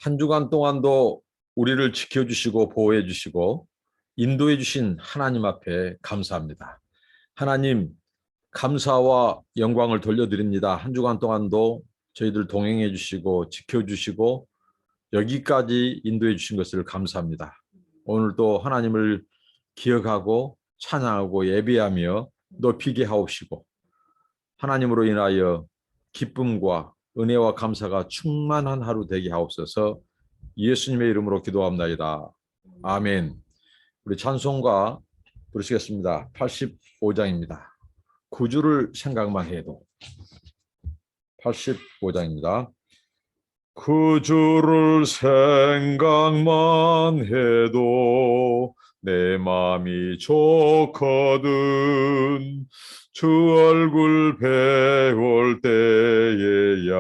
한 주간 동안도 우리를 지켜주시고 보호해 주시고 인도해 주신 하나님 앞에 감사합니다. 하나님, 감사와 영광을 돌려드립니다. 한 주간 동안도 저희들 동행해 주시고 지켜주시고 여기까지 인도해 주신 것을 감사합니다. 오늘도 하나님을 기억하고 찬양하고 예배하며 높이게 하옵시고 하나님으로 인하여 기쁨과 은혜와 감사가 충만한 하루 되게 하옵소서. 예수님의 이름으로 기도합나이다. 아멘. 우리 찬송가 부르시겠습니다. 85장입니다. 구주를 생각만 해도. 85장입니다. 구주를 생각만 해도 내 맘이 좋거든. 주 얼굴 배울 때에야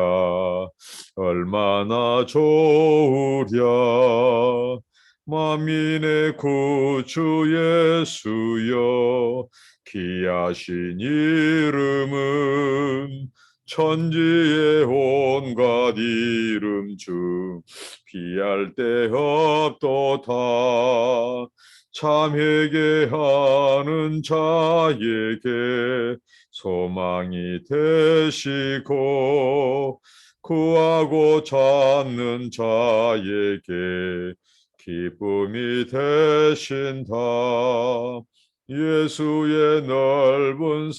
얼마나 좋으랴. 만민의 구주 예수여, 귀하신 이름은 천지의 온갖 이름 중 비할 데 없도다. 참 회개하는 자에게 소망이 되시고 구하고 찾는 자에게 기쁨이 되신다. 예수의 넓은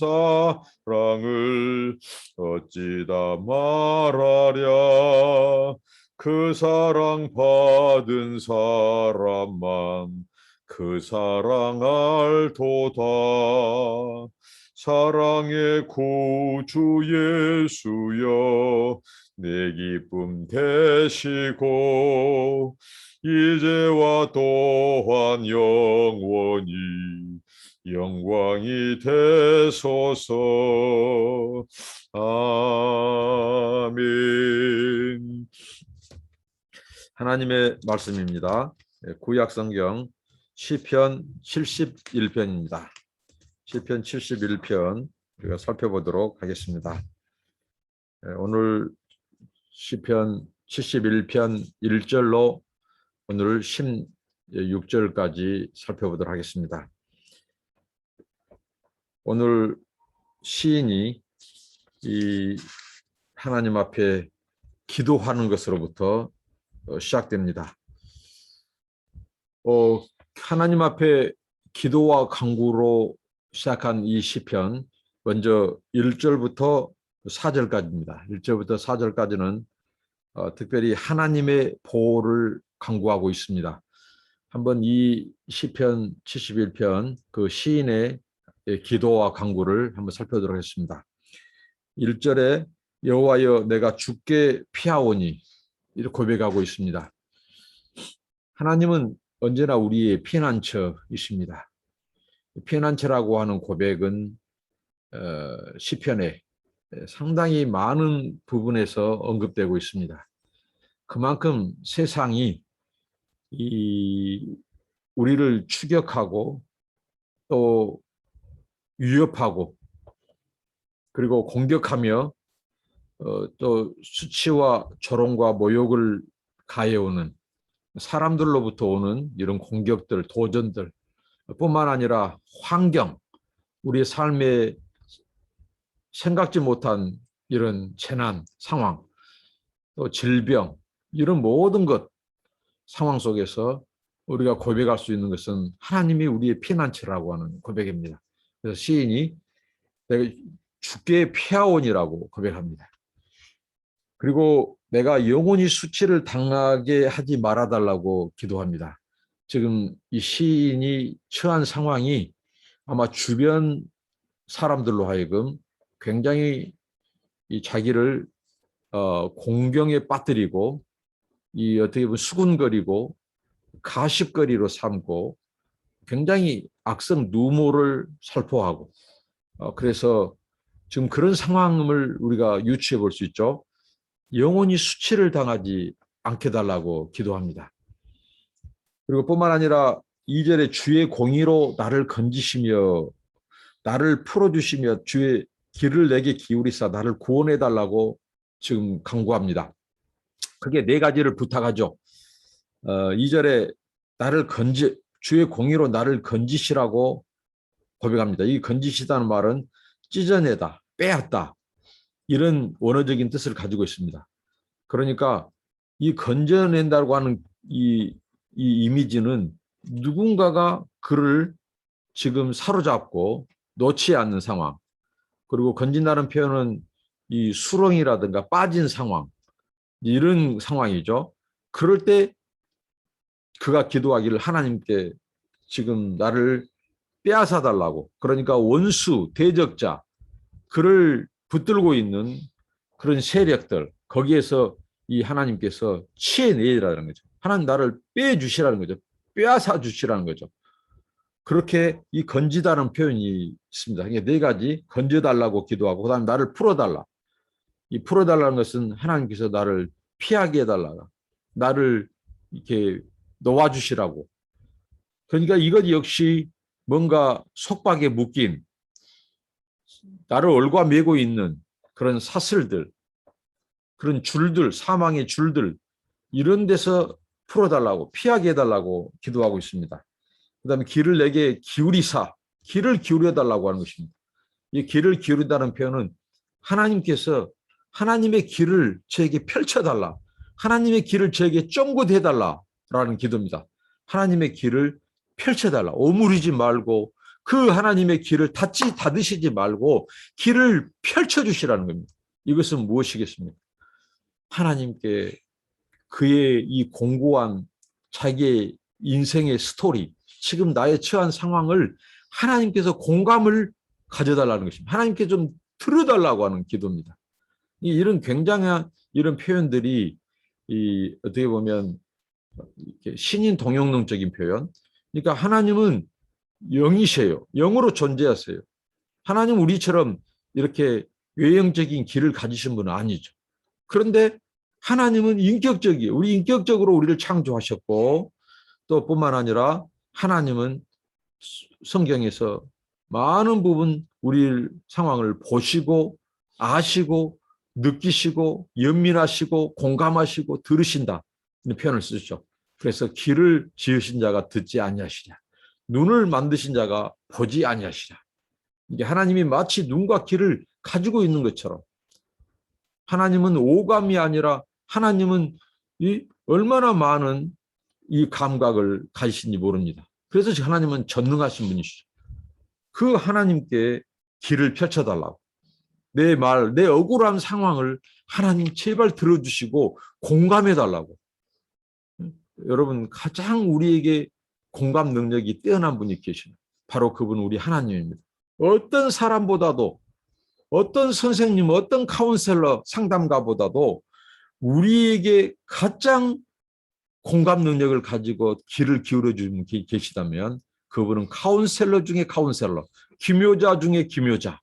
사랑을 어찌다 말하랴. 그 사랑 받은 사람만 그 사랑 알도다. 사랑의 구주 예수여, 내 기쁨 되시고 이제와 또한 영원히 영광이 되소서. 아멘. 하나님의 말씀입니다. 구약성경 시편 71편입니다. 시편 71편 우리가 살펴보도록 하겠습니다. 오늘 시편 71편 1절로 오늘 16절까지 살펴보도록 하겠습니다. 오늘 시인이 이 하나님 앞에 기도하는 것으로부터 시작됩니다. 하나님 앞에 기도와 간구로 시작한 이 시편, 먼저 1절부터 4절까지입니다. 1절부터 4절까지는 특별히 하나님의 보호를 간구하고 있습니다. 한번 이 시편 71편 그 시인의 기도와 간구를 한번 살펴보도록 하겠습니다. 1절에 여호와여, 내가 주께 피하오니, 이렇게 고백하고 있습니다. 하나님은 언제나 우리의 피난처이십니다. 피난처라고 하는 고백은 시편에 상당히 많은 부분에서 언급되고 있습니다. 그만큼 세상이 우리를 추격하고 또 위협하고 그리고 공격하며 또 수치와 조롱과 모욕을 가해오는 사람들로부터 오는 이런 공격들, 도전들 뿐만 아니라 환경, 우리의 삶에 생각지 못한 이런 재난 상황, 또 질병, 이런 모든 것 상황 속에서 우리가 고백할 수 있는 것은 하나님이 우리의 피난처라고 하는 고백입니다. 그래서 시인이 내가 주께 피하오니라고 고백합니다. 그리고 내가 영원히 수치를 당하게 하지 말아달라고 기도합니다. 지금 이 시인이 처한 상황이 아마 주변 사람들로 하여금 굉장히 이 자기를 공경에 빠뜨리고 이 어떻게 보면 수군거리고 가십거리로 삼고 굉장히 악성 누모를 살포하고 그래서 지금 그런 상황을 우리가 유추해 볼 수 있죠. 영원히 수치를 당하지 않게 달라고 기도합니다. 그리고 뿐만 아니라 2절에 주의 공의로 나를 건지시며 나를 풀어주시며 주의 길을 내게 기울이사 나를 구원해 달라고 지금 간구합니다. 그게 네 가지를 부탁하죠. 2절에 나를 주의 공의로 나를 건지시라고 고백합니다. 이 건지시다는 말은 찢어내다, 빼앗다 이런 원어적인 뜻을 가지고 있습니다. 그러니까 이 건져낸다고 하는 이 이미지는 누군가가 그를 지금 사로잡고 놓지 않는 상황, 그리고 건진다는 표현은 이 수렁이라든가 빠진 상황, 이런 상황이죠. 그럴 때 그가 기도하기를 하나님께 지금 나를 빼앗아 달라고, 그러니까 원수, 대적자, 그를 붙들고 있는 그런 세력들, 거기에서 이 하나님께서 치해내라는 거죠. 하나님 나를 빼주시라는 거죠. 빼앗아 주시라는 거죠. 그렇게 이 건지다는 표현이 있습니다. 이게 네 가지, 건져달라고 기도하고, 그다음 나를 풀어달라. 이 풀어달라는 것은 하나님께서 나를 피하게 해달라, 나를 이렇게 놓아주시라고. 그러니까 이것 역시 뭔가 속박에 묶인, 나를 얽어매고 있는 그런 사슬들, 그런 줄들, 사망의 줄들, 이런 데서 풀어달라고, 피하게 해달라고 기도하고 있습니다. 그다음에 길을 내게 기울이사, 길을 기울여달라고 하는 것입니다. 이 길을 기울이다는 표현은 하나님께서 하나님의 길을 저에게 펼쳐달라, 하나님의 길을 저에게 쫑긋해달라라는 기도입니다. 하나님의 길을 펼쳐달라, 오므리지 말고 그 하나님의 길을 닫으시지 말고 길을 펼쳐주시라는 겁니다. 이것은 무엇이겠습니까? 하나님께 그의 이 공고한 자기의 인생의 스토리, 지금 나의 처한 상황을 하나님께서 공감을 가져달라는 것입니다. 하나님께 좀 들어달라고 하는 기도입니다. 이런 굉장한 이런 표현들이 어떻게 보면 신인 동영능적인 표현. 그러니까 하나님은 영이세요. 영으로 존재하세요. 하나님 우리처럼 이렇게 외형적인 길을 가지신 분은 아니죠. 그런데 하나님은 인격적이에요. 인격적으로 우리를 창조하셨고, 또 뿐만 아니라 하나님은 성경에서 많은 부분 우리 상황을 보시고 아시고 느끼시고 연민하시고 공감하시고 들으신다 이런 표현을 쓰죠. 그래서 귀를 지으신 자가 듣지 아니하시냐, 눈을 만드신 자가 보지 아니하시냐. 이게 하나님이 마치 눈과 귀를 가지고 있는 것처럼, 하나님은 오감이 아니라 하나님은 얼마나 많은 이 감각을 가지신지 모릅니다. 그래서 하나님은 전능하신 분이시죠. 그 하나님께 길을 펼쳐달라고, 내 말, 내 억울한 상황을 하나님 제발 들어주시고 공감해달라고. 여러분, 가장 우리에게 공감 능력이 뛰어난 분이 계십니다. 바로 그분 우리 하나님입니다. 어떤 사람보다도, 어떤 선생님, 어떤 카운셀러, 상담가보다도 우리에게 가장 공감 능력을 가지고 귀를 기울여 주는 분이 계시다면 그분은 카운셀러 중에 카운셀러, 기묘자 중에 기묘자,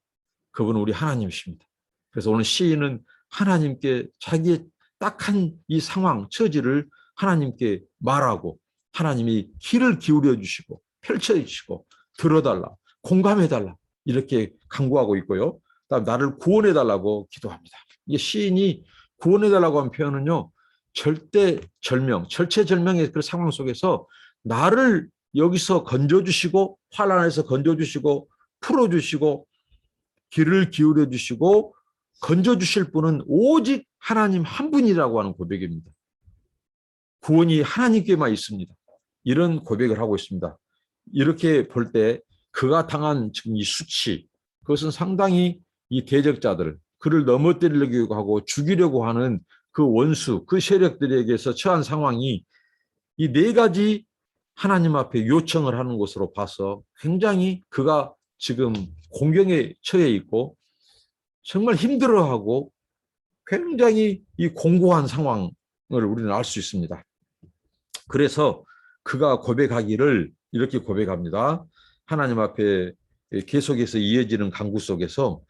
그분은 우리 하나님이십니다. 그래서 오늘 시인은 하나님께 자기의 딱한 이 상황, 처지를 하나님께 말하고, 하나님이 귀를 기울여 주시고 펼쳐 주시고 들어달라, 공감해달라, 이렇게 간구하고 있고요. 그다음 나를 구원해달라고 기도합니다. 이게 시인이 구원해달라고 한 표현은요, 절체절명의 그 상황 속에서 나를 여기서 건져주시고, 환난에서 건져주시고 풀어주시고 귀를 기울여 주시고 건져주실 분은 오직 하나님 한 분이라고 하는 고백입니다. 구원이 하나님께만 있습니다. 이런 고백을 하고 있습니다. 이렇게 볼 때 그가 당한 지금 이 수치, 그것은 상당히 이 대적자들, 그를 넘어뜨리려고 하고 죽이려고 하는 그 원수, 그 세력들에게서 처한 상황이 이 네 가지 하나님 앞에 요청을 하는 것으로 봐서 굉장히 그가 지금 공경에 처해 있고 정말 힘들어하고 굉장히 이 공고한 상황을 우리는 알 수 있습니다. 그래서 그가 고백하기를 이렇게 고백합니다. 하나님 앞에 계속해서 이어지는 간구 속에서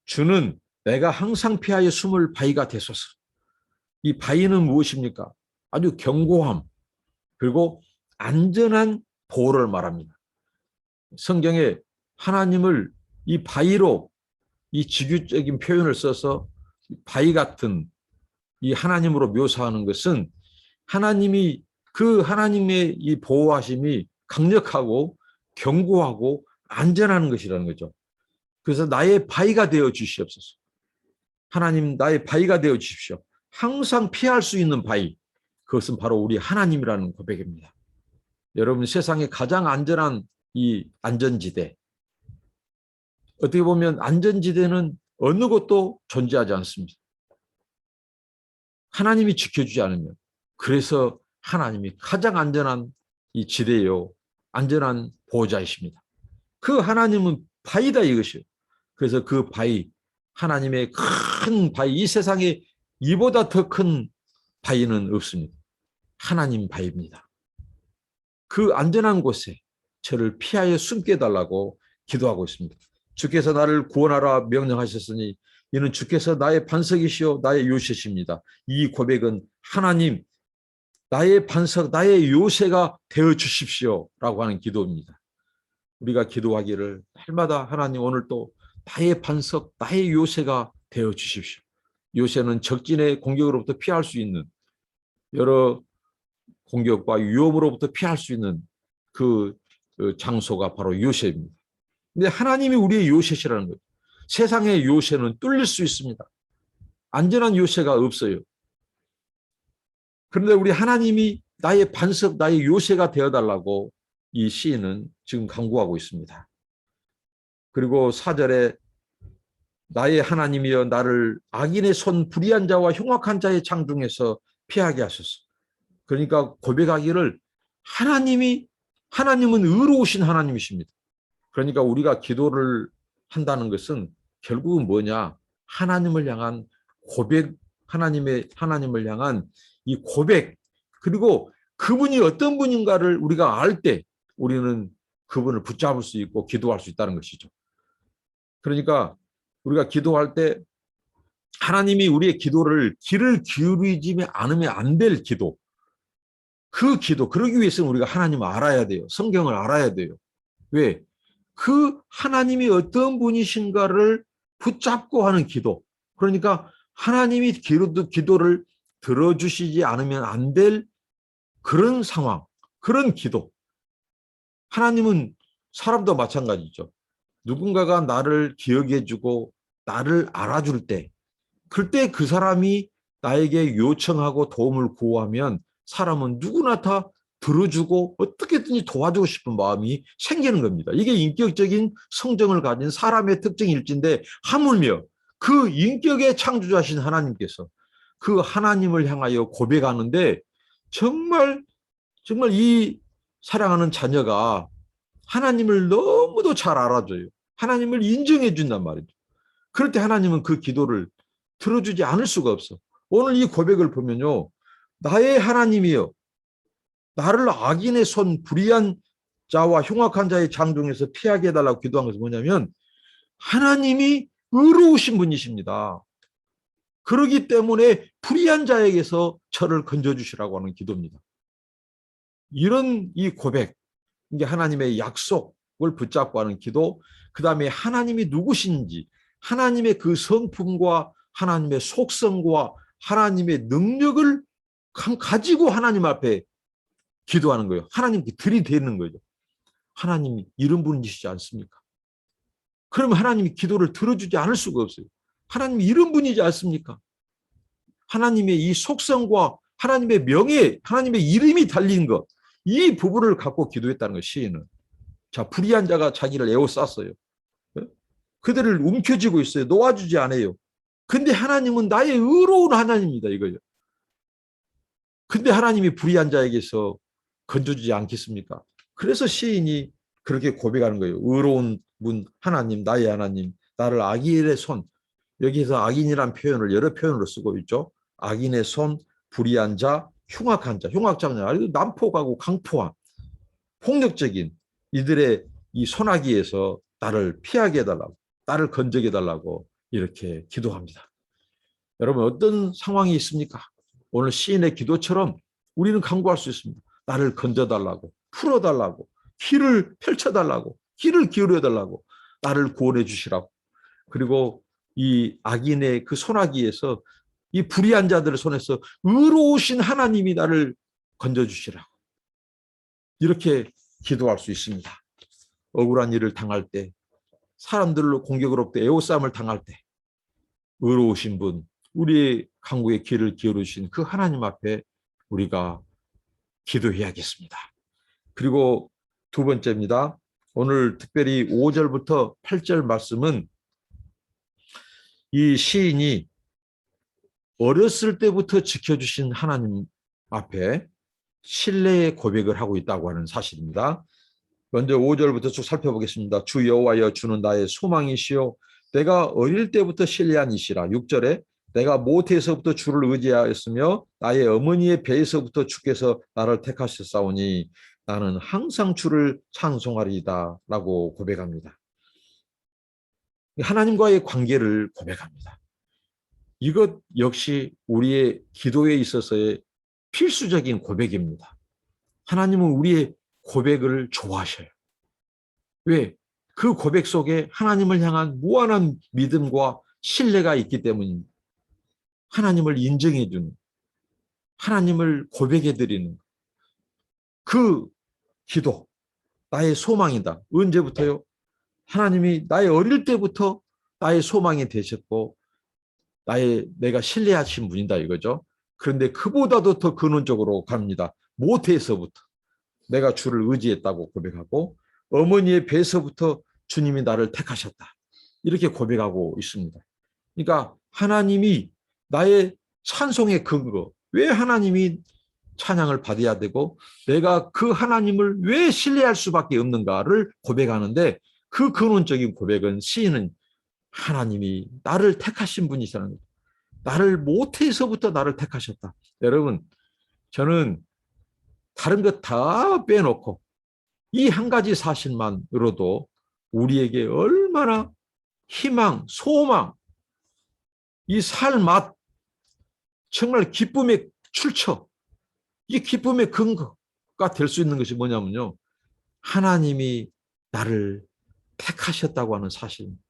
주는 내가 항상 피하여 숨을 바위가 되소서. 이 바위는 무엇입니까? 아주 견고함, 그리고 안전한 보호를 말합니다. 성경에 하나님을 이 바위로 이 직유적인 표현을 써서 바위 같은 이 하나님으로 묘사하는 것은 하나님이 그 하나님의 이 보호하심이 강력하고 견고하고 안전한 것이라는 거죠. 그래서 나의 바위가 되어 주시옵소서. 하나님 나의 바위가 되어 주십시오. 항상 피할 수 있는 바위. 그것은 바로 우리 하나님이라는 고백입니다. 여러분 세상에 가장 안전한 이 안전지대. 어떻게 보면 안전지대는 어느 곳도 존재하지 않습니다. 하나님이 지켜주지 않으면. 그래서 하나님이 가장 안전한 이 지대요. 안전한 보호자이십니다. 그 하나님은 바위다 이것이요. 그래서 그 바위, 하나님의 큰 바위, 이 세상에 이보다 더 큰 바위는 없습니다. 하나님 바위입니다. 그 안전한 곳에 저를 피하여 숨게 해달라고 기도하고 있습니다. 주께서 나를 구원하라 명령하셨으니 이는 주께서 나의 반석이시오 나의 요새십니다. 이 고백은 하나님 나의 반석 나의 요새가 되어 주십시오라고 하는 기도입니다. 우리가 기도하기를 날마다 하나님 오늘 또 나의 반석 나의 요새가 되어 주십시오. 요새는 적진의 공격으로부터 피할 수 있는 여러 공격과 위협으로부터 피할 수 있는 그 장소가 바로 요새입니다. 근데 하나님이 우리의 요새시라는 거예요. 세상의 요새는 뚫릴 수 있습니다. 안전한 요새가 없어요. 그런데 우리 하나님이 나의 반석, 나의 요새가 되어달라고 이 시인은 지금 강구하고 있습니다. 그리고 4절에 나의 하나님이여 나를 악인의 손 불의한 자와 흉악한 자의 장중에서 피하게 하소서. 그러니까 고백하기를 하나님은 의로우신 하나님이십니다. 그러니까 우리가 기도를 한다는 것은 결국은 뭐냐? 하나님을 향한 고백, 하나님을 향한 이 고백, 그리고 그분이 어떤 분인가를 우리가 알 때 우리는 그분을 붙잡을 수 있고 기도할 수 있다는 것이죠. 그러니까 우리가 기도할 때 하나님이 우리의 기도를 귀를 기울이지 않으면 안 될 기도, 그러기 위해서는 우리가 하나님을 알아야 돼요. 성경을 알아야 돼요. 왜? 그 하나님이 어떤 분이신가를 붙잡고 하는 기도. 그러니까 하나님이 기도를 들어주시지 않으면 안 될 그런 상황, 그런 기도. 하나님은 사람도 마찬가지죠. 누군가가 나를 기억해주고 나를 알아줄 때, 그때 그 사람이 나에게 요청하고 도움을 구하면 사람은 누구나 다 들어주고 어떻게든지 도와주고 싶은 마음이 생기는 겁니다. 이게 인격적인 성정을 가진 사람의 특징일진데 하물며 그 인격의 창조자신 하나님께서 그 하나님을 향하여 고백하는데 정말 이 사랑하는 자녀가 하나님을 너무도 잘 알아줘요. 하나님을 인정해 준단 말이죠. 그럴 때 하나님은 그 기도를 들어주지 않을 수가 없어. 오늘 이 고백을 보면요. 나의 하나님이여 나를 악인의 손 불의한 자와 흉악한 자의 장중에서 피하게 해달라고 기도한 것은 뭐냐면 하나님이 의로우신 분이십니다. 그러기 때문에 불의한 자에게서 저를 건져주시라고 하는 기도입니다. 이런 이 고백, 이게 하나님의 약속을 붙잡고 하는 기도, 그 다음에 하나님이 누구신지, 하나님의 그 성품과 하나님의 속성과 하나님의 능력을 가지고 하나님 앞에 기도하는 거예요. 하나님께 들이대는 거죠. 하나님이 이런 분이시지 않습니까? 그러면 하나님이 기도를 들어주지 않을 수가 없어요. 하나님이 이런 분이지 않습니까? 하나님의 이 속성과 하나님의 명예, 하나님의 이름이 달린 것, 이 부분을 갖고 기도했다는 거예요. 시인은. 자, 불의한 자가 자기를 에워쌌어요. 그들을 움켜쥐고 있어요. 놓아주지 않아요. 근데 하나님은 나의 의로운 하나님입니다. 이거요. 근데 하나님이 불의한 자에게서 건져주지 않겠습니까? 그래서 시인이 그렇게 고백하는 거예요. 의로운 분 하나님, 나의 하나님, 나를 악인의 손, 여기서 악인이란 표현을 여러 표현으로 쓰고 있죠. 악인의 손, 불의한 자, 흉악한 자, 흉악자는 아주 난폭하고 강포한 폭력적인 이들의 이 손아귀에서 나를 피하게 해달라고, 나를 건져게 해달라고 이렇게 기도합니다. 여러분 어떤 상황이 있습니까? 오늘 시인의 기도처럼 우리는 간구할 수 있습니다. 나를 건져달라고, 풀어달라고, 길을 펼쳐달라고, 길을 기울여달라고, 나를 구원해 주시라고. 그리고 이 악인의 그 손아귀에서 이 불의한 자들의 손에서 의로우신 하나님이 나를 건져주시라고 이렇게 기도할 수 있습니다. 억울한 일을 당할 때, 사람들로 공격으로부터 애호싸움을 당할 때 의로우신 분, 우리의 강구의 귀를 기울이신 그 하나님 앞에 우리가 기도해야겠습니다. 그리고 두 번째입니다. 오늘 특별히 5절부터 8절 말씀은 이 시인이 어렸을 때부터 지켜주신 하나님 앞에 신뢰의 고백을 하고 있다고 하는 사실입니다. 먼저 5절부터 쭉 살펴보겠습니다. 주 여호와여, 주는 나의 소망이시요 내가 어릴 때부터 신뢰한 이시라. 6절에 내가 모태에서부터 주를 의지하였으며 나의 어머니의 배에서부터 주께서 나를 택하셨사오니 나는 항상 주를 찬송하리이다 라고 고백합니다. 하나님과의 관계를 고백합니다. 이것 역시 우리의 기도에 있어서의 필수적인 고백입니다. 하나님은 우리의 고백을 좋아하셔요. 왜? 그 고백 속에 하나님을 향한 무한한 믿음과 신뢰가 있기 때문입니다. 하나님을 인정해주는, 하나님을 고백해드리는 그 기도, 나의 소망이다. 언제부터요? 하나님이 나의 어릴 때부터 나의 소망이 되셨고 내가 신뢰하신 분이다 이거죠. 그런데 그보다도 더 근원적으로 갑니다. 모태에서부터 내가 주를 의지했다고 고백하고 어머니의 배에서부터 주님이 나를 택하셨다. 이렇게 고백하고 있습니다. 그러니까 하나님이 나의 찬송의 근거, 왜 하나님이 찬양을 받아야 되고 내가 그 하나님을 왜 신뢰할 수밖에 없는가를 고백하는데 그 근원적인 고백은 시인은 하나님이 나를 택하신 분이시라는 거죠. 나를 모태에서부터 나를 택하셨다. 여러분, 저는 다른 것 다 빼놓고 이 한 가지 사실만으로도 우리에게 얼마나 희망, 소망, 이 살맛, 정말 기쁨의 출처, 이 기쁨의 근거가 될 수 있는 것이 뭐냐면요. 하나님이 나를 택하셨다고 하는 사실입니다.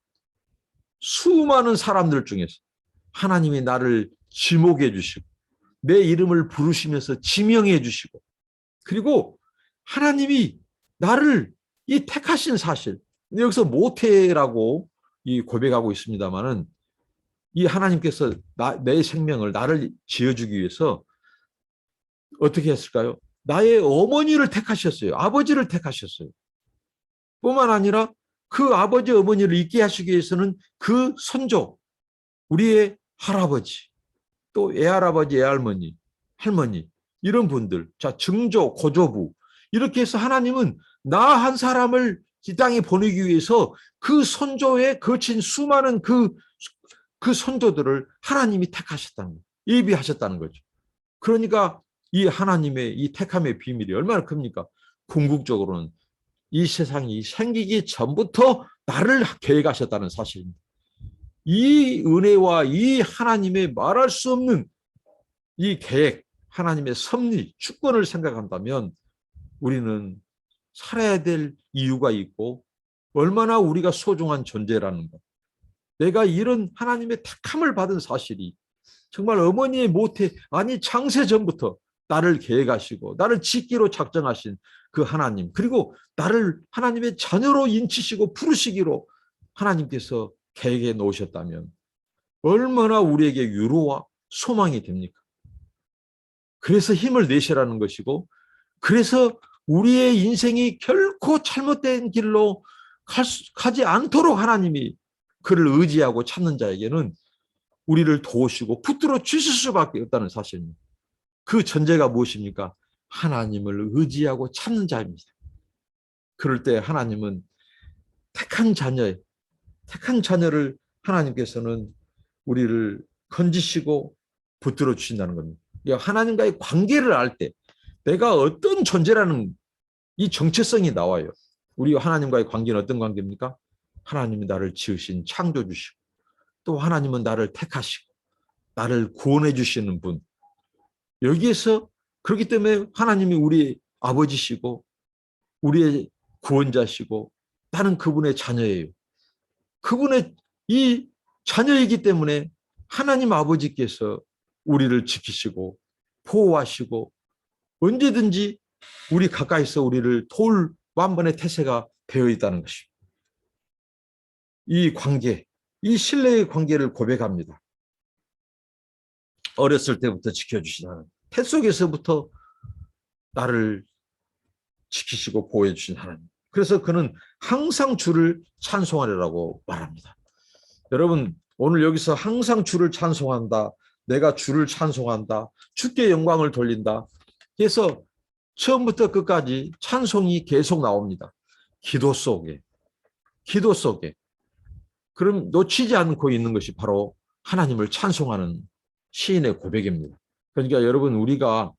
수많은 사람들 중에서 하나님이 나를 지목해 주시고 내 이름을 부르시면서 지명해 주시고 그리고 하나님이 나를 이 택하신 사실, 여기서 모태라고 이 고백하고 있습니다만은 이 하나님께서 내 생명을 나를 지어주기 위해서 어떻게 했을까요? 나의 어머니를 택하셨어요. 아버지를 택하셨어요. 뿐만 아니라 그 아버지 어머니를 있게 하시기 위해서는 그 선조, 우리의 할아버지, 또 애할아버지, 애할머니, 할머니 이런 분들, 자 증조, 고조부 이렇게 해서 하나님은 나 한 사람을 이 땅에 보내기 위해서 그 선조에 거친 수많은 그 선조들을 하나님이 택하셨다는 거예요. 예비하셨다는 거죠. 그러니까 이 하나님의 이 택함의 비밀이 얼마나 큽니까? 궁극적으로는 이 세상이 생기기 전부터 나를 계획하셨다는 사실입니다. 이 은혜와 이 하나님의 말할 수 없는 이 계획, 하나님의 섭리, 주권을 생각한다면 우리는 살아야 될 이유가 있고 얼마나 우리가 소중한 존재라는 것. 내가 이런 하나님의 택함을 받은 사실이 정말 어머니의 모태, 아니 창세 전부터 나를 계획하시고 나를 짓기로 작정하신 그 하나님, 그리고 나를 하나님의 자녀로 인치시고 부르시기로 하나님께서 계획해 놓으셨다면 얼마나 우리에게 위로와 소망이 됩니까? 그래서 힘을 내시라는 것이고, 그래서 우리의 인생이 결코 잘못된 길로 가지 않도록 하나님이 그를 의지하고 찾는 자에게는 우리를 도우시고 붙들어 주실 수밖에 없다는 사실입니다. 그 전제가 무엇입니까? 하나님을 의지하고 찾는 자입니다. 그럴 때 하나님은 택한 자녀를 하나님께서는 우리를 건지시고 붙들어 주신다는 겁니다. 하나님과의 관계를 알 때 내가 어떤 존재라는 이 정체성이 나와요. 우리 하나님과의 관계는 어떤 관계입니까? 하나님이 나를 지으신 창조주시고 또 하나님은 나를 택하시고 나를 구원해 주시는 분. 여기에서 그렇기 때문에 하나님이 우리 아버지시고 우리의 구원자시고 나는 그분의 자녀예요. 그분의 이 자녀이기 때문에 하나님 아버지께서 우리를 지키시고 보호하시고 언제든지 우리 가까이서 우리를 도울 만번의 태세가 되어 있다는 것입니다. 이 관계, 이 신뢰의 관계를 고백합니다. 어렸을 때부터 지켜주시는 태 속에서부터 나를 지키시고 보호해 주신 하나님. 그래서 그는 항상 주를 찬송하리라고 말합니다. 여러분, 오늘 여기서 항상 주를 찬송한다. 내가 주를 찬송한다. 주께 영광을 돌린다. 그래서 처음부터 끝까지 찬송이 계속 나옵니다. 기도 속에. 그럼 놓치지 않고 있는 것이 바로 하나님을 찬송하는 시인의 고백입니다. 그러니까 여러분, 우리가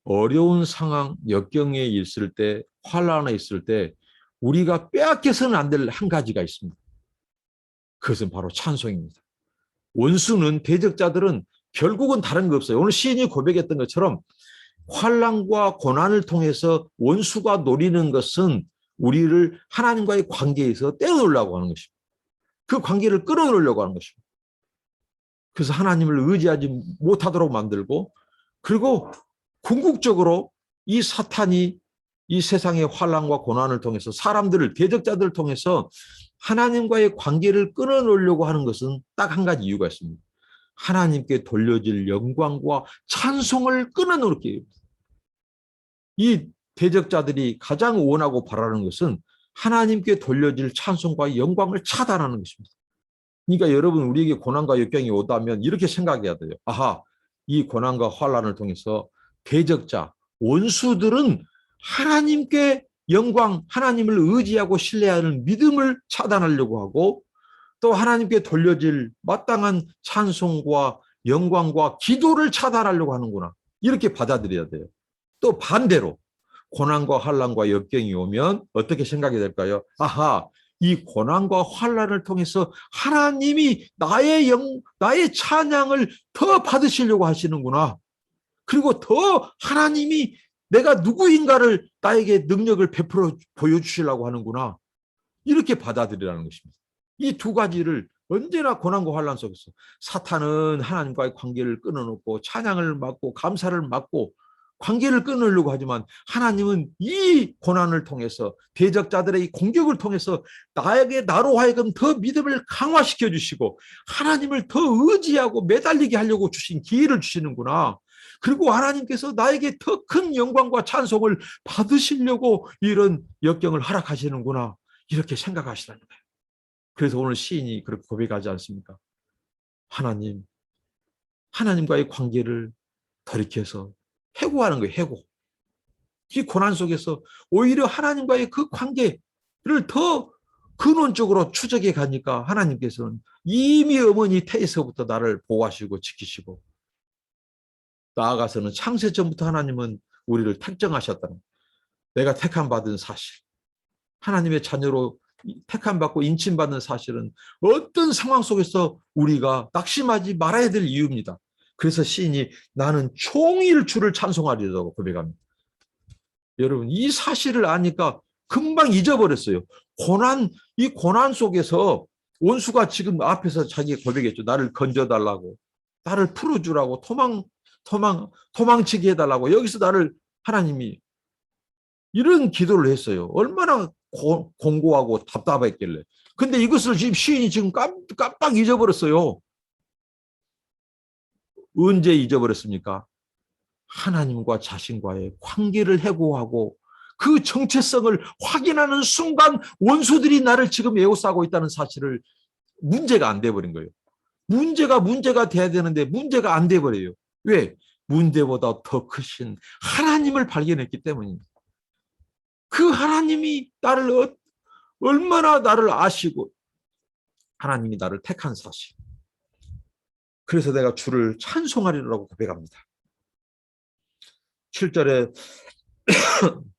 어려운 상황, 역경에 있을 때, 환난에 있을 때 우리가 빼앗겨서는 안 될 한 가지가 있습니다. 그것은 바로 찬송입니다. 원수는, 대적자들은 결국은 다른 거 없어요. 오늘 시인이 고백했던 것처럼 환난과 고난을 통해서 원수가 노리는 것은 우리를 하나님과의 관계에서 떼어놓으려고 하는 것입니다. 그 관계를 끌어놓으려고 하는 것입니다. 그래서 하나님을 의지하지 못하도록 만들고, 그리고 궁극적으로 이 사탄이 이 세상의 환난과 고난을 통해서 사람들을, 대적자들을 통해서 하나님과의 관계를 끊어놓으려고 하는 것은 딱 한 가지 이유가 있습니다. 하나님께 돌려질 영광과 찬송을 끊어놓을게요. 이 대적자들이 가장 원하고 바라는 것은 하나님께 돌려질 찬송과 영광을 차단하는 것입니다. 그러니까 여러분, 우리에게 고난과 역경이 오다면 이렇게 생각해야 돼요. 아하, 이 고난과 환난을 통해서 대적자, 원수들은 하나님께 영광, 하나님을 의지하고 신뢰하는 믿음을 차단하려고 하고, 또 하나님께 돌려질 마땅한 찬송과 영광과 기도를 차단하려고 하는구나. 이렇게 받아들여야 돼요. 또 반대로 고난과 환난과 역경이 오면 어떻게 생각이 될까요? 아하, 이 고난과 환난을 통해서 하나님이 나의 찬양을 더 받으시려고 하시는구나. 그리고 더 하나님이 내가 누구인가를 나에게 능력을 베풀어 보여주시려고 하는구나. 이렇게 받아들이라는 것입니다. 이 두 가지를 언제나 고난과 환난 속에서 사탄은 하나님과의 관계를 끊어놓고 찬양을 막고 감사를 막고 관계를 끊으려고 하지만, 하나님은 이 고난을 통해서, 대적자들의 이 공격을 통해서 나로 하여금 더 믿음을 강화시켜 주시고 하나님을 더 의지하고 매달리게 하려고 주신 기회를 주시는구나. 그리고 하나님께서 나에게 더 큰 영광과 찬송을 받으시려고 이런 역경을 허락하시는구나. 이렇게 생각하시라는 거예요. 그래서 오늘 시인이 그렇게 고백하지 않습니까? 하나님과의 관계를 돌이켜서 해고하는 거예요. 해고. 이 고난 속에서 오히려 하나님과의 그 관계를 더 근원적으로 추적해 가니까 하나님께서는 이미 어머니 태에서부터 나를 보호하시고 지키시고, 나아가서는 창세 전부터 하나님은 우리를 택정하셨다는, 내가 택함받은 사실, 하나님의 자녀로 택함받고 인침받는 사실은 어떤 상황 속에서 우리가 낙심하지 말아야 될 이유입니다. 그래서 시인이 나는 종일 주를 찬송하리라고 고백합니다. 여러분, 이 사실을 아니까 금방 잊어버렸어요. 이 고난 속에서 원수가 지금 앞에서 자기 고백했죠. 나를 건져달라고, 나를 풀어주라고, 도망치게 해달라고, 여기서 나를 하나님이 이런 기도를 했어요. 얼마나 공고하고 답답했길래. 근데 이것을 지금 시인이 지금 깜빡 잊어버렸어요. 언제 잊어버렸습니까? 하나님과 자신과의 관계를 해고하고 그 정체성을 확인하는 순간 원수들이 나를 지금 에워싸고 있다는 사실을 문제가 안 돼버린 거예요. 문제가 돼야 되는데 문제가 안 돼버려요. 왜? 문제보다 더 크신 하나님을 발견했기 때문입니다. 그 하나님이 얼마나 나를 아시고 하나님이 나를 택한 사실. 그래서 내가 주를 찬송하리라고 고백합니다. 7절에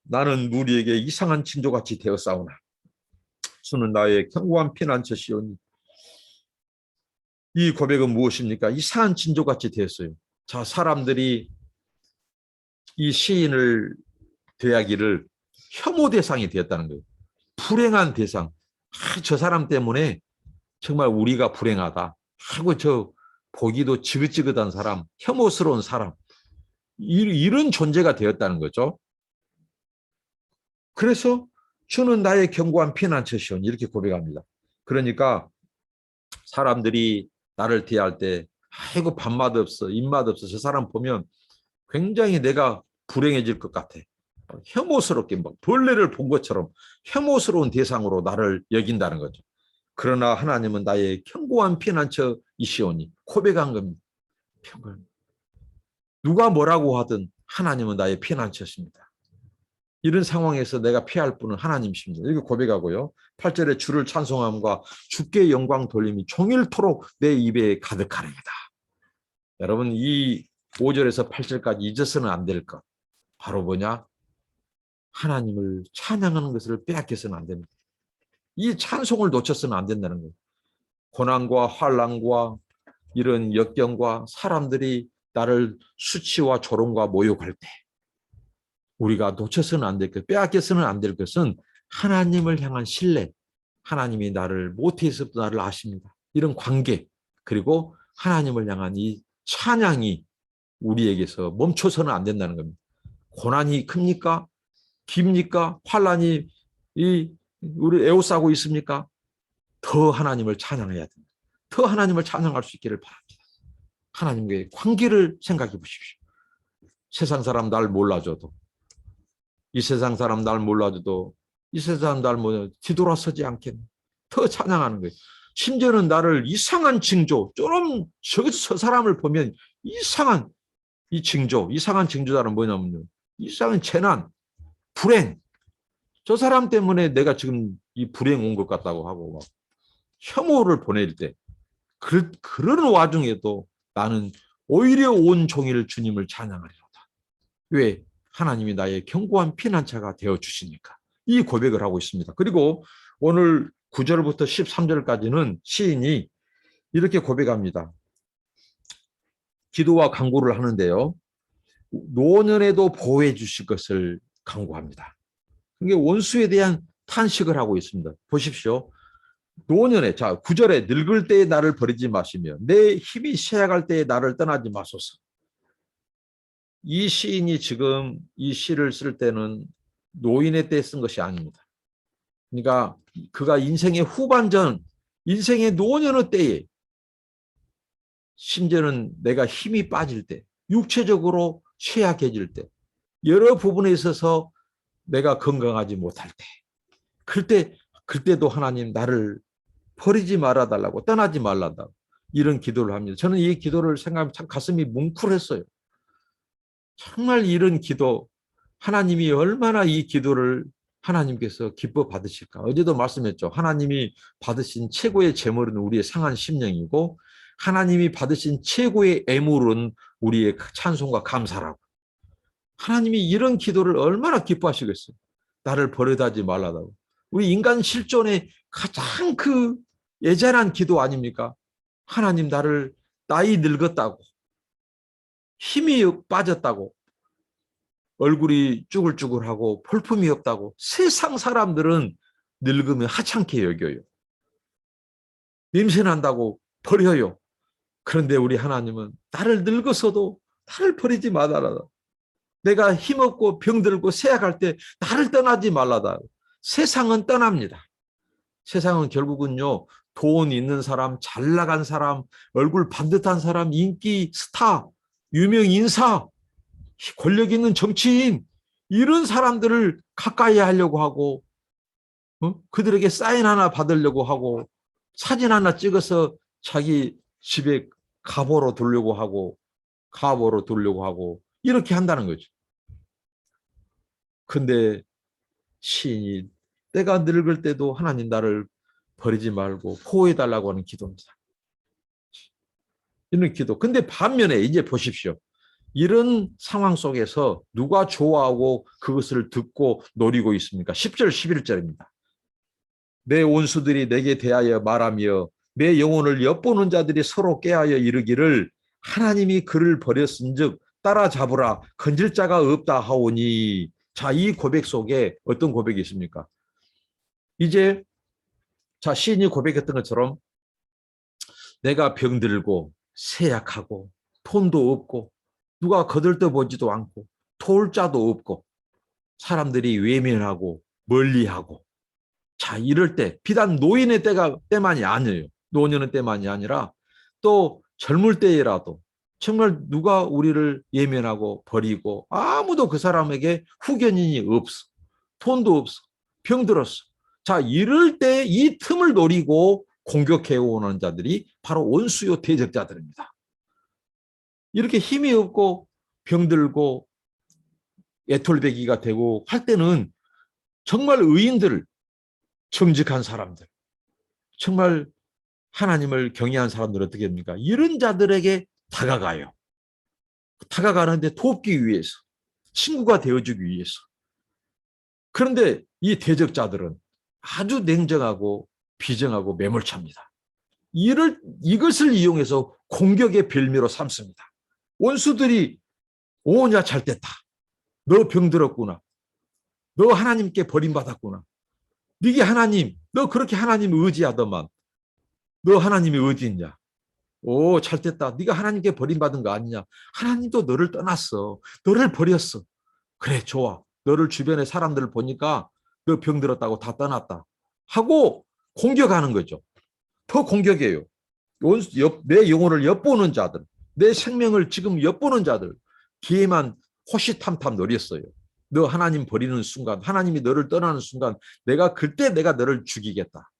나는 무리에게 이상한 징조같이 되었사오나 주는 나의 견고한 피난처시오니. 이 고백은 무엇입니까? 이상한 징조같이 되었어요. 자, 사람들이 이 시인을 대하기를 혐오 대상이 되었다는 거예요. 불행한 대상. 저 사람 때문에 정말 우리가 불행하다 하고 보기도 지긋지긋한 사람, 혐오스러운 사람, 이런 존재가 되었다는 거죠. 그래서 주는 나의 견고한 피난처시오니 이렇게 고백합니다. 그러니까 사람들이 나를 대할 때 아이고 밥맛 없어, 입맛 없어, 저 사람 보면 굉장히 내가 불행해질 것 같아. 혐오스럽게 막 벌레를 본 것처럼 혐오스러운 대상으로 나를 여긴다는 거죠. 그러나 하나님은 나의 견고한 피난처이시오니 고백한 겁니다. 누가 뭐라고 하든 하나님은 나의 피난처십니다. 이런 상황에서 내가 피할 분은 하나님이십니다. 이렇게 고백하고요. 8절에 주를 찬송함과 주께 영광 돌림이 종일토록 내 입에 가득하리이다. 여러분 이 5절에서 8절까지 잊어서는 안 될 것. 바로 뭐냐? 하나님을 찬양하는 것을 빼앗겨서는 안 됩니다. 이 찬송을 놓쳐서는 안 된다는 거예요. 고난과 환난과 이런 역경과 사람들이 나를 수치와 조롱과 모욕할 때 우리가 놓쳐서는 안 될 것, 빼앗겨서는 안 될 것은 하나님을 향한 신뢰, 하나님이 나를 모태에서부터 나를 아십니다. 이런 관계, 그리고 하나님을 향한 이 찬양이 우리에게서 멈춰서는 안 된다는 겁니다. 고난이 큽니까? 깁니까? 환난이 우리 에워싸고 있습니까? 더 하나님을 찬양해야 됩니다. 더 하나님을 찬양할 수 있기를 바랍니다. 하나님과의 관계를 생각해 보십시오. 세상 사람 날 몰라줘도, 이 세상 사람 날 몰라줘도, 이 세상 날 뒤돌아서지 않겠네. 더 찬양하는 거예요. 심지어는 나를 이상한 징조, 저 사람을 보면 이상한 이 징조, 이상한 징조자는 뭐냐면요. 이상한 재난, 불행. 저 사람 때문에 내가 지금 이 불행 온 것 같다고 하고 막 혐오를 보낼 때 그러는 와중에도 나는 오히려 온 종일 주님을 찬양하리로다. 왜? 하나님이 나의 견고한 피난처가 되어주시니까. 이 고백을 하고 있습니다. 그리고 오늘 9절부터 13절까지는 시인이 이렇게 고백합니다. 기도와 간구를 하는데요. 노년에도 보호해 주실 것을 간구합니다. 이게 원수에 대한 탄식을 하고 있습니다. 보십시오. 노년에, 자, 9절에 늙을 때에 나를 버리지 마시며 내 힘이 쇠약할 때에 나를 떠나지 마소서. 이 시인이 지금 이 시를 쓸 때는 노인의 때 쓴 것이 아닙니다. 그러니까 그가 인생의 후반전, 인생의 노년의 때에 심지어는 내가 힘이 빠질 때, 육체적으로 쇠약해질 때, 여러 부분에 있어서 내가 건강하지 못할 때, 그때도 하나님 나를 버리지 말아달라고, 떠나지 말라고 이런 기도를 합니다. 저는 이 기도를 생각하면 참 가슴이 뭉클했어요. 정말 이런 기도, 하나님이 얼마나 이 기도를 하나님께서 기뻐 받으실까. 어제도 말씀했죠. 하나님이 받으신 최고의 제물은 우리의 상한 심령이고 하나님이 받으신 최고의 애물은 우리의 찬송과 감사라고. 하나님이 이런 기도를 얼마나 기뻐하시겠어요. 나를 버려다지 말라고. 우리 인간 실존의 가장 그 애절한 기도 아닙니까? 하나님 나를 나이 늙었다고, 힘이 빠졌다고, 얼굴이 쭈글쭈글하고 볼품이 없다고 세상 사람들은 늙으면 하찮게 여겨요. 냄새난다고 버려요. 그런데 우리 하나님은 나를 늙어서도 나를 버리지 말아라. 내가 힘없고 병들고 쇠약할 때 나를 떠나지 말라다. 세상은 떠납니다. 세상은 결국은요. 돈 있는 사람, 잘 나간 사람, 얼굴 반듯한 사람, 인기 스타, 유명 인사, 권력 있는 정치인 이런 사람들을 가까이 하려고 하고 그들에게 사인 하나 받으려고 하고 사진 하나 찍어서 자기 집에 가보로 두려고 하고 이렇게 한다는 거죠. 근데 시인이 때가 늙을 때도 하나님 나를 버리지 말고 보호해달라고 하는 기도입니다. 이런 기도. 근데 반면에 이제 보십시오. 이런 상황 속에서 누가 좋아하고 그것을 듣고 노리고 있습니까? 10절, 11절입니다. 내 원수들이 내게 대하여 말하며 내 영혼을 엿보는 자들이 서로 깨하여 이르기를 하나님이 그를 버렸은즉 따라잡으라 건질 자가 없다 하오니. 자, 이 고백 속에 어떤 고백이 있습니까? 이제 자, 시인이 고백했던 것처럼 내가 병들고 쇠약하고 돈도 없고 누가 거들떠보지도 않고 도울 자도 없고 사람들이 외면하고 멀리하고, 자, 이럴 때 비단 노인의 때만이 아니에요. 노년의 때만이 아니라 또 젊을 때라도 정말 누가 우리를 예면하고 버리고 아무도 그 사람에게 후견인이 없어. 돈도 없어. 병들었어. 자, 이럴 때 이 틈을 노리고 공격해오는 자들이 바로 원수요 대적자들입니다. 이렇게 힘이 없고 병들고 애톨배기가 되고 할 때는 정말 의인들, 정직한 사람들, 정말 하나님을 경외한 사람들 어떻게 합니까? 이런 자들에게 다가가요. 다가가는데 돕기 위해서, 친구가 되어주기 위해서. 그런데 이 대적자들은 아주 냉정하고 비정하고 매몰차입니다. 이것을 이용해서 공격의 별미로 삼습니다. 원수들이 오냐 잘됐다. 너 병들었구나. 너 하나님께 버림받았구나. 네게 하나님, 너 그렇게 하나님 의지하더만 너 하나님이 어디 있냐? 오, 잘됐다. 네가 하나님께 버림받은 거 아니냐? 하나님도 너를 떠났어. 너를 버렸어. 그래, 좋아. 너를 주변에 사람들을 보니까 너 병들었다고 다 떠났다. 하고 공격하는 거죠. 더 공격해요. 내 영혼을 엿보는 자들, 내 생명을 지금 엿보는 자들, 기회만 호시탐탐 노렸어요. 너 하나님 버리는 순간, 하나님이 너를 떠나는 순간, 그때 내가 너를 죽이겠다.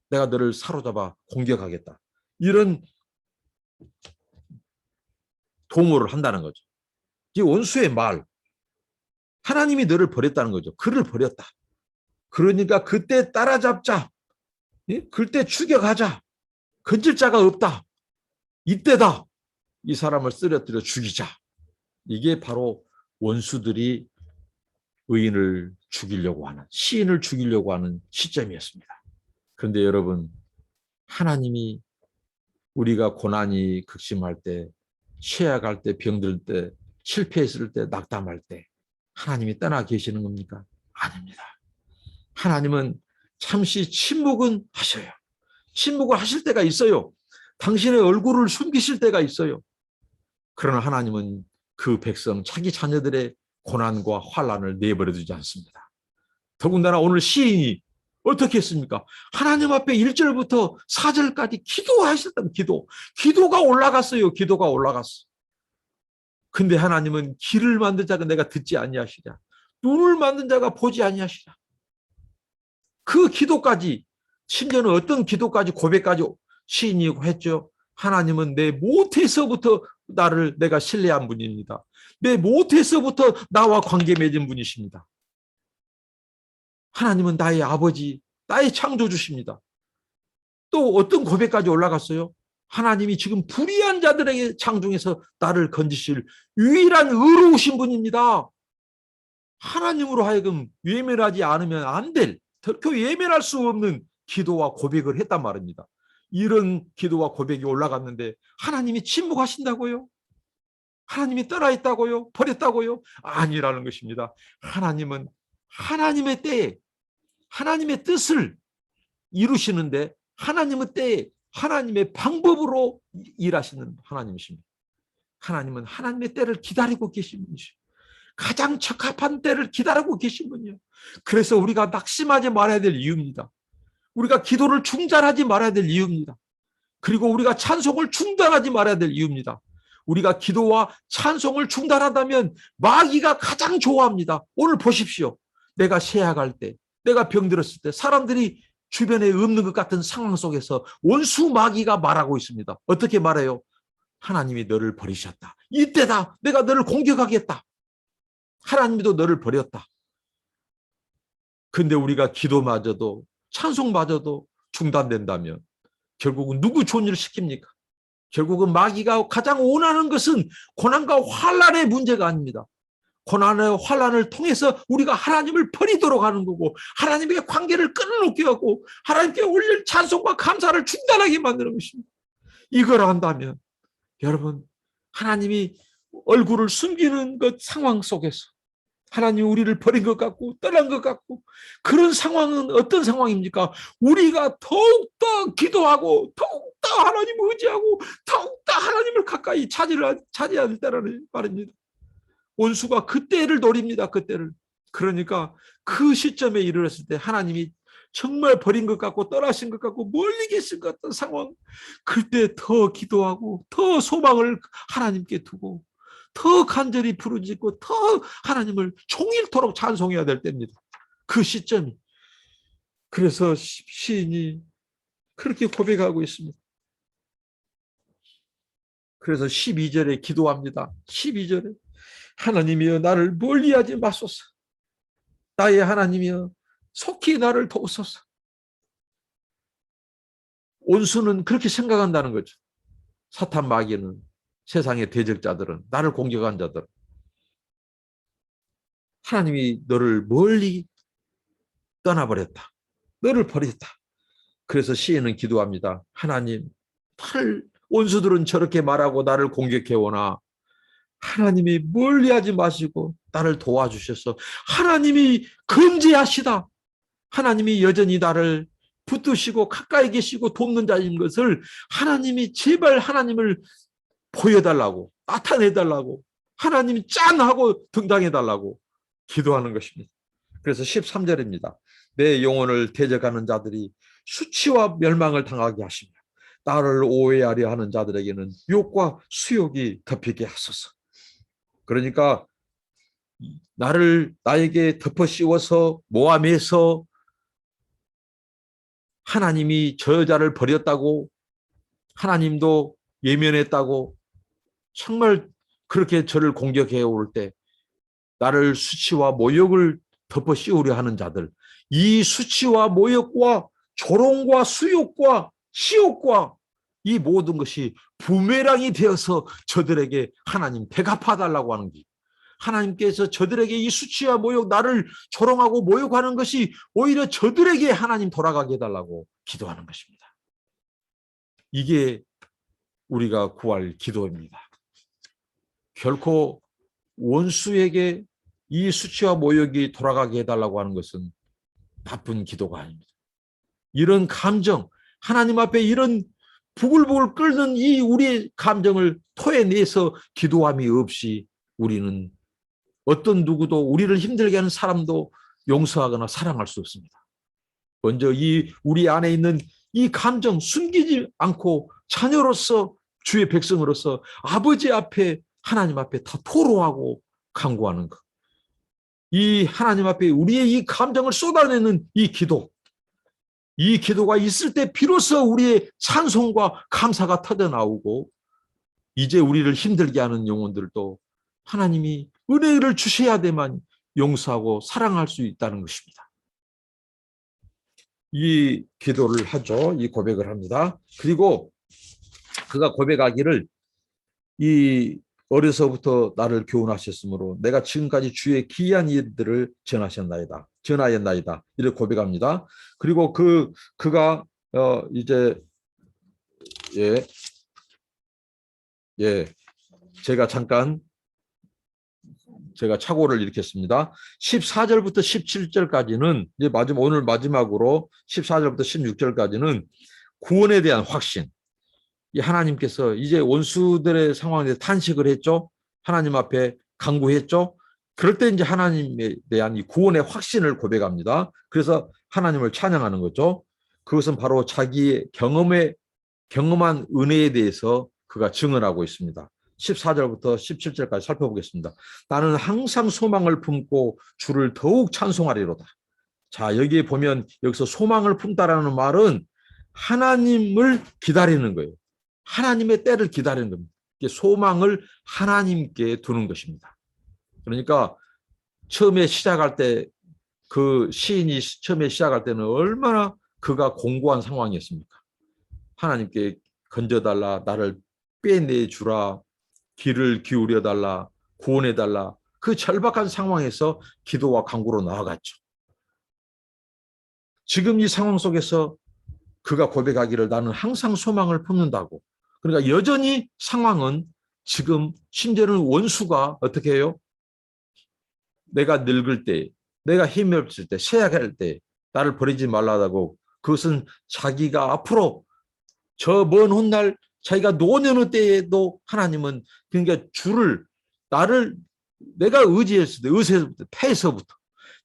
내가 너를 사로잡아 공격하겠다. 이런 도모를 한다는 거죠. 이 원수의 말, 하나님이 너를 버렸다는 거죠. 그를 버렸다. 그러니까 그때 따라잡자. 그때 추격하자. 건질 자가 없다. 이때다. 이 사람을 쓰러뜨려 죽이자. 이게 바로 원수들이 의인을 죽이려고 하는, 시인을 죽이려고 하는 시점이었습니다. 그런데 여러분, 하나님이 우리가 고난이 극심할 때, 취약할 때, 병들 때, 실패했을 때, 낙담할 때 하나님이 떠나 계시는 겁니까? 아닙니다. 하나님은 잠시 침묵은 하셔요. 침묵을 하실 때가 있어요. 당신의 얼굴을 숨기실 때가 있어요. 그러나 하나님은 그 백성, 자기 자녀들의 고난과 환난을 내버려 두지 않습니다. 더군다나 오늘 시인이 어떻게 했습니까? 하나님 앞에 1절부터 4절까지 기도하셨다면 기도가 올라갔어요. 기도가 올라갔어. 근데 하나님은 귀를 만든 자가 내가 듣지 아니하시랴. 눈을 만든 자가 보지 아니하시랴. 그 기도까지, 심지어는 어떤 기도까지, 고백까지 시인이 했죠. 하나님은 내 모태에서부터 내가 신뢰한 분입니다. 내 모태에서부터 나와 관계 맺은 분이십니다. 하나님은 나의 아버지, 나의 창조주십니다. 또 어떤 고백까지 올라갔어요? 하나님이 지금 불의한 자들에게 창중에서 나를 건지실 유일한 의로우신 분입니다. 하나님으로 하여금 외면하지 않으면 안 될, 결코 외면할 수 없는 기도와 고백을 했단 말입니다. 이런 기도와 고백이 올라갔는데 하나님이 침묵하신다고요? 하나님이 떠나 있다고요? 버렸다고요? 아니라는 것입니다. 하나님은 하나님의 때에 하나님의 뜻을 이루시는데 하나님의 때에 하나님의 방법으로 일하시는 하나님이십니다. 하나님은 하나님의 때를 기다리고 계신 분이십니다. 가장 적합한 때를 기다리고 계신 분이에요. 그래서 우리가 낙심하지 말아야 될 이유입니다. 우리가 기도를 중단하지 말아야 될 이유입니다. 그리고 우리가 찬송을 중단하지 말아야 될 이유입니다. 우리가 기도와 찬송을 중단한다면 마귀가 가장 좋아합니다. 오늘 보십시오. 내가 쇠약할 때, 내가 병들었을 때 사람들이 주변에 없는 것 같은 상황 속에서 원수 마귀가 말하고 있습니다. 어떻게 말해요? 하나님이 너를 버리셨다. 이때다. 내가 너를 공격하겠다. 하나님도 너를 버렸다. 근데 우리가 기도마저도 찬송마저도 중단된다면 결국은 누구 좋은 일을 시킵니까? 결국은 마귀가 가장 원하는 것은 고난과 환난의 문제가 아닙니다. 고난의 환난을 통해서 우리가 하나님을 버리도록 하는 거고 하나님의 관계를 끊어놓게 하고 하나님께 올릴 찬송과 감사를 중단하게 만드는 것입니다. 이걸 한다면 여러분, 하나님이 얼굴을 숨기는 것 상황 속에서 하나님 우리를 버린 것 같고 떠난 것 같고 그런 상황은 어떤 상황입니까? 우리가 더욱더 기도하고 더욱더 하나님을 의지하고 더욱더 하나님을 가까이 차지할 때라는 말입니다. 원수가 그때를 노립니다. 그때를. 그러니까 그 시점에 이르렀을 때 하나님이 정말 버린 것 같고 떠나신 것 같고 멀리 계신 것 같은 상황, 그때 더 기도하고 더 소망을 하나님께 두고 더 간절히 부르짖고 더 하나님을 종일토록 찬송해야 될 때입니다. 그 시점이. 그래서 시인이 그렇게 고백하고 있습니다. 그래서 12절에 기도합니다. 12절에 하나님이여 나를 멀리하지 마소서. 나의 하나님이여 속히 나를 도우소서. 온수는 그렇게 생각한다는 거죠. 사탄 마귀는, 세상의 대적자들은, 나를 공격한 자들은 하나님이 너를 멀리 떠나버렸다. 너를 버렸다. 그래서 시인은 기도합니다. 하나님, 온수들은 저렇게 말하고 나를 공격해오나 하나님이 멀리하지 마시고 나를 도와주셔서 하나님이 건재하시다. 하나님이 여전히 나를 붙드시고 가까이 계시고 돕는 자인 것을 하나님이 제발 하나님을 보여달라고, 나타내달라고, 하나님이 짠하고 등장해달라고 기도하는 것입니다. 그래서 13절입니다. 내 영혼을 대적하는 자들이 수치와 멸망을 당하게 하시며 나를 오해하려 하는 자들에게는 욕과 수욕이 덮이게 하소서. 그러니까 나에게 덮어 씌워서 모함해서 하나님이 저 여자를 버렸다고, 하나님도 예면했다고, 정말 그렇게 저를 공격해 올 때 나를 수치와 모욕을 덮어 씌우려 하는 자들, 이 수치와 모욕과 조롱과 수욕과 시욕과 이 모든 것이 부메랑이 되어서 저들에게 하나님 대갚아달라고 하는 게, 하나님께서 저들에게 이 수치와 모욕, 나를 조롱하고 모욕하는 것이 오히려 저들에게 하나님 돌아가게 해달라고 기도하는 것입니다. 이게 우리가 구할 기도입니다. 결코 원수에게 이 수치와 모욕이 돌아가게 해달라고 하는 것은 나쁜 기도가 아닙니다. 이런 감정, 하나님 앞에 이런 부글부글 끓는 이 우리의 감정을 토해내서 기도함이 없이 우리는 어떤 누구도 우리를 힘들게 하는 사람도 용서하거나 사랑할 수 없습니다. 먼저 우리 안에 있는 이 감정 숨기지 않고 자녀로서, 주의 백성으로서 아버지 앞에, 하나님 앞에 다 토로하고 간구하는 것. 이 하나님 앞에 우리의 이 감정을 쏟아내는 이 기도가 있을 때 비로소 우리의 찬송과 감사가 터져나오고, 이제 우리를 힘들게 하는 영혼들도 하나님이 은혜를 주셔야 되만 용서하고 사랑할 수 있다는 것입니다. 이 기도를 하죠. 이 고백을 합니다. 그리고 그가 고백하기를, 이 어려서부터 나를 교훈하셨으므로 내가 지금까지 주의 기이한 일들을 전하였나이다. 이렇게 고백합니다. 그리고 그가 이제 제가 착오를 일으켰습니다. 14절부터 17절까지는 이제 오늘 마지막으로 14절부터 16절까지는 구원에 대한 확신. 이 하나님께서 이제 원수들의 상황에 대해서 탄식을 했죠. 하나님 앞에 간구했죠. 그럴 때 이제 하나님에 대한 이 구원의 확신을 고백합니다. 그래서 하나님을 찬양하는 거죠. 그것은 바로 자기의 경험한 은혜에 대해서 그가 증언하고 있습니다. 14절부터 17절까지 살펴보겠습니다. 나는 항상 소망을 품고 주를 더욱 찬송하리로다. 자, 여기에 보면 여기서 소망을 품다라는 말은 하나님을 기다리는 거예요. 하나님의 때를 기다리는 겁니다. 소망을 하나님께 두는 것입니다. 그러니까 처음에 시작할 때, 그 시인이 처음에 시작할 때는 얼마나 그가 공고한 상황이었습니까? 하나님께 건져달라, 나를 빼내주라, 귀를 기울여달라, 구원해달라. 그 절박한 상황에서 기도와 간구로 나아갔죠. 지금 이 상황 속에서 그가 고백하기를 나는 항상 소망을 품는다고. 그러니까 여전히 상황은 지금 심지어는 원수가 어떻게 해요? 내가 늙을 때, 내가 힘이 없을 때, 쇠약할 때 나를 버리지 말라고. 그것은 자기가 앞으로 저 먼 훗날 자기가 노년의 때에도 하나님은 그러니까 주를 나를 내가 의지했을 때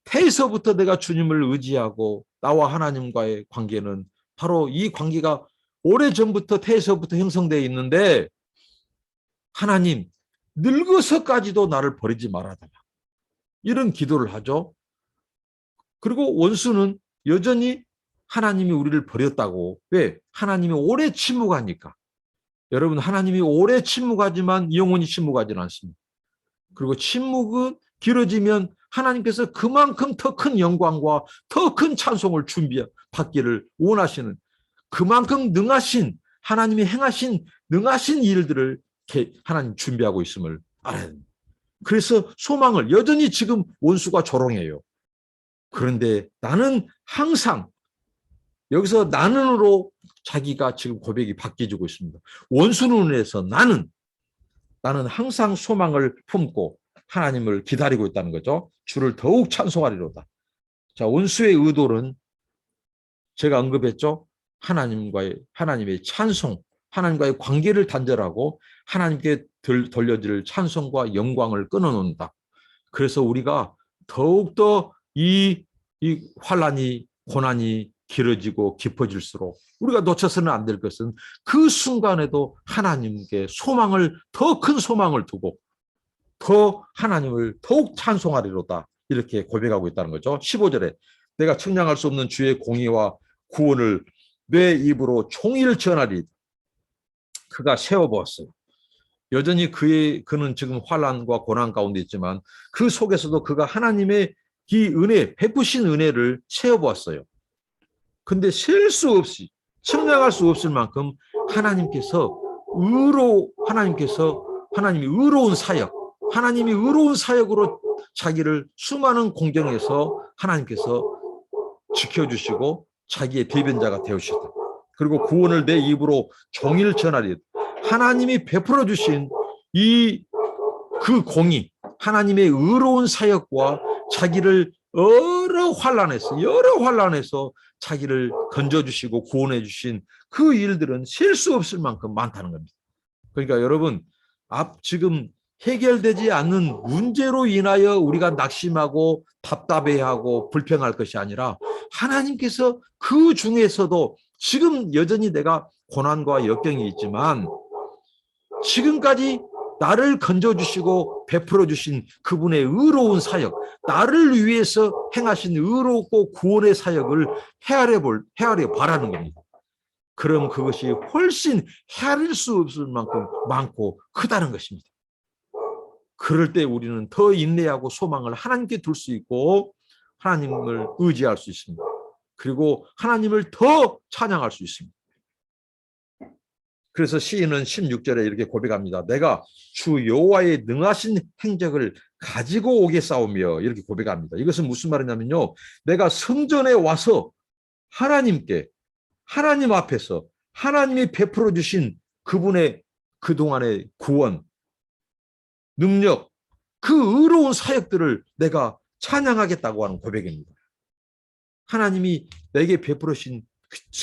태에서부터 내가 주님을 의지하고 나와 하나님과의 관계는 바로 이 관계가 오래전부터 태에서부터 형성되어 있는데 하나님 늙어서까지도 나를 버리지 말아달라. 이런 기도를 하죠. 그리고 원수는 여전히 하나님이 우리를 버렸다고. 왜? 하나님이 오래 침묵하니까. 여러분 하나님이 오래 침묵하지만 영원히 침묵하지는 않습니다. 그리고 침묵은 길어지면 하나님께서 그만큼 더 큰 영광과 더 큰 찬송을 받기를 원하시는 그만큼 능하신 하나님이 행하신 능하신 일들을 하나님 준비하고 있음을 알아야 됩니다. 그래서 소망을 여전히 지금 원수가 조롱해요. 그런데 나는 항상 여기서 나는으로 자기가 지금 고백이 바뀌어지고 있습니다. 원수는 해서 나는 항상 소망을 품고 하나님을 기다리고 있다는 거죠. 주를 더욱 찬송하리로다. 자, 원수의 의도는 제가 언급했죠. 하나님의 찬송, 하나님과의 관계를 단절하고 하나님께 돌려질 찬송과 영광을 끊어놓는다. 그래서 우리가 더욱더 이 환난이 고난이 길어지고 깊어질수록 우리가 놓쳐서는 안 될 것은 그 순간에도 하나님께 더 큰 소망을 두고 더 하나님을 더욱 찬송하리로다. 이렇게 고백하고 있다는 거죠. 15절에 내가 측량할 수 없는 주의 공의와 구원을 내 입으로 종일 전하리. 그가 세워보았어요. 여전히 그는 지금 환난과 고난 가운데 있지만 그 속에서도 그가 하나님의 이 은혜, 베푸신 은혜를 세워보았어요. 근데 셀 수 없이 측량할 수 없을 만큼 하나님이 의로운 사역, 하나님이 의로운 사역으로 자기를 수많은 공경에서 하나님께서 지켜주시고 자기의 대변자가 되어주셨다. 그리고 구원을 내 입으로 종일 전하리. 하나님이 베풀어 주신 그 공의, 하나님의 의로운 사역과 자기를 여러 환난에서 자기를 건져주시고 구원해 주신 그 일들은 셀 수 없을 만큼 많다는 겁니다. 그러니까 여러분 지금 해결되지 않는 문제로 인하여 우리가 낙심하고 답답해하고 불평할 것이 아니라 하나님께서 그 중에서도 지금 여전히 내가 고난과 역경이 있지만 지금까지 나를 건져주시고 베풀어 주신 그분의 의로운 사역, 나를 위해서 행하신 의롭고 구원의 사역을 헤아려 바라는 겁니다. 그럼 그것이 훨씬 헤아릴 수 없을 만큼 많고 크다는 것입니다. 그럴 때 우리는 더 인내하고 소망을 하나님께 둘 수 있고 하나님을 의지할 수 있습니다. 그리고 하나님을 더 찬양할 수 있습니다. 그래서 시인은 16절에 이렇게 고백합니다. 내가 주 여호와의 능하신 행적을 가지고 오겠사오며 이렇게 고백합니다. 이것은 무슨 말이냐면요. 내가 성전에 와서 하나님 앞에서 하나님이 베풀어 주신 그분의 그동안의 구원, 능력, 그 의로운 사역들을 내가 찬양하겠다고 하는 고백입니다. 하나님이 내게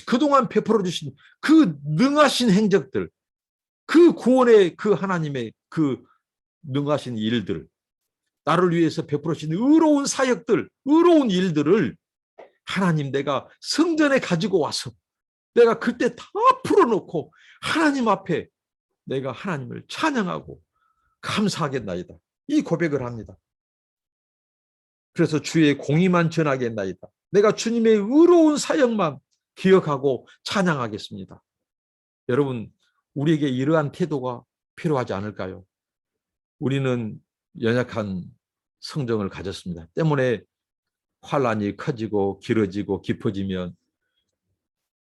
그동안 베풀어 주신 그 능하신 행적들, 그 구원의 그 하나님의 그 능하신 일들, 나를 위해서 베풀어 주신 의로운 사역들, 의로운 일들을 하나님 내가 성전에 가지고 와서 내가 그때 다 풀어놓고 하나님 앞에 내가 하나님을 찬양하고 감사하겠나이다. 이 고백을 합니다. 그래서 주의 공의만 전하겠나이다. 내가 주님의 의로운 사역만 기억하고 찬양하겠습니다. 여러분, 우리에게 이러한 태도가 필요하지 않을까요? 우리는 연약한 성정을 가졌습니다. 때문에 환난이 커지고 길어지고 깊어지면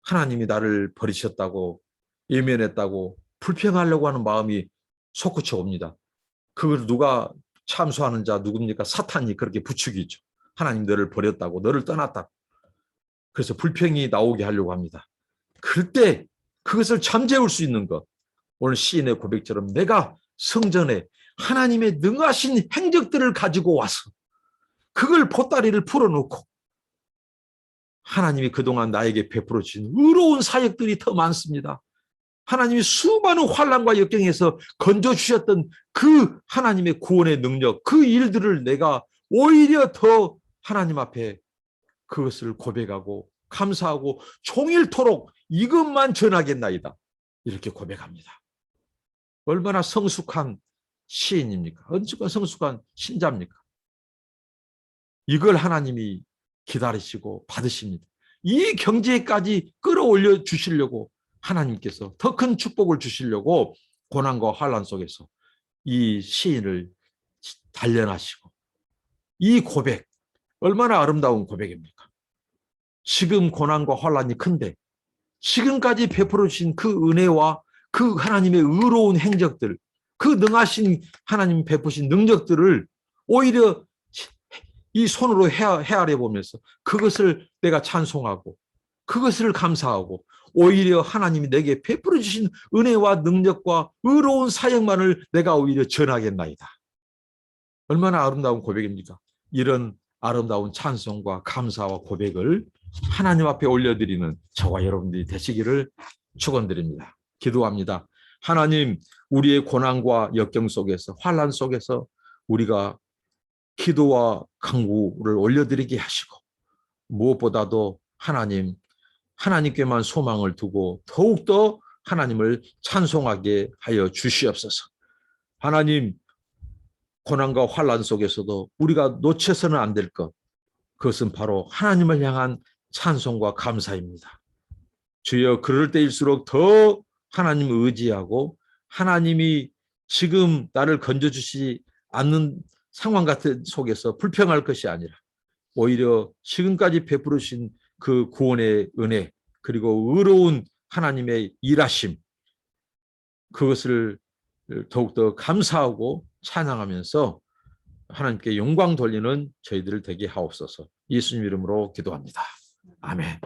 하나님이 나를 버리셨다고 예면했다고 불평하려고 하는 마음이 솟구쳐 옵니다. 그걸 누가 참소하는 자 누굽니까? 사탄이 그렇게 부추기죠. 하나님 너를 버렸다고, 너를 떠났다고. 그래서 불평이 나오게 하려고 합니다. 그때 그것을 잠재울 수 있는 것, 오늘 시인의 고백처럼 내가 성전에 하나님의 능하신 행적들을 가지고 와서 그걸 보따리를 풀어놓고 하나님이 그동안 나에게 베풀어 주신 의로운 사역들이 더 많습니다. 하나님이 수많은 환난과 역경에서 건져주셨던 그 하나님의 구원의 능력, 그 일들을 내가 오히려 더 하나님 앞에 그것을 고백하고 감사하고 종일토록 이것만 전하겠나이다. 이렇게 고백합니다. 얼마나 성숙한 시인입니까? 얼마나 성숙한 신자입니까? 이걸 하나님이 기다리시고 받으십니다. 이 경지에까지 끌어올려 주시려고 하나님께서 더 큰 축복을 주시려고 고난과 환난 속에서 이 시인을 단련하시고, 이 고백 얼마나 아름다운 고백입니까? 지금 고난과 환난이 큰데 지금까지 베풀어 주신 그 은혜와 그 하나님의 의로운 행적들, 그 능하신 하나님 베푸신 능력들을 오히려 이 손으로 헤아려 보면서 그것을 내가 찬송하고 그것을 감사하고 오히려 하나님이 내게 베풀어 주신 은혜와 능력과 의로운 사역만을 내가 오히려 전하겠나이다. 얼마나 아름다운 고백입니까? 이런 아름다운 찬송과 감사와 고백을 하나님 앞에 올려드리는 저와 여러분들이 되시기를 축원드립니다. 기도합니다. 하나님, 우리의 고난과 역경 속에서, 환난 속에서 우리가 기도와 간구를 올려드리게 하시고, 무엇보다도 하나님께만 소망을 두고 더욱더 하나님을 찬송하게 하여 주시옵소서. 하나님, 고난과 환난 속에서도 우리가 놓쳐서는 안 될 것, 그것은 바로 하나님을 향한 찬송과 감사입니다. 주여, 그럴 때일수록 더 하나님을 의지하고 하나님이 지금 나를 건져주시 않는 상황 같은 속에서 불평할 것이 아니라 오히려 지금까지 베풀어 주신 그 구원의 은혜, 그리고 의로운 하나님의 일하심, 그것을 더욱더 감사하고 찬양하면서 하나님께 영광 돌리는 저희들 되게 하옵소서. 예수님 이름으로 기도합니다. 아멘.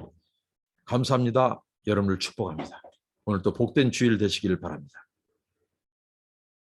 감사합니다. 여러분을 축복합니다. 오늘도 복된 주일 되시기를 바랍니다.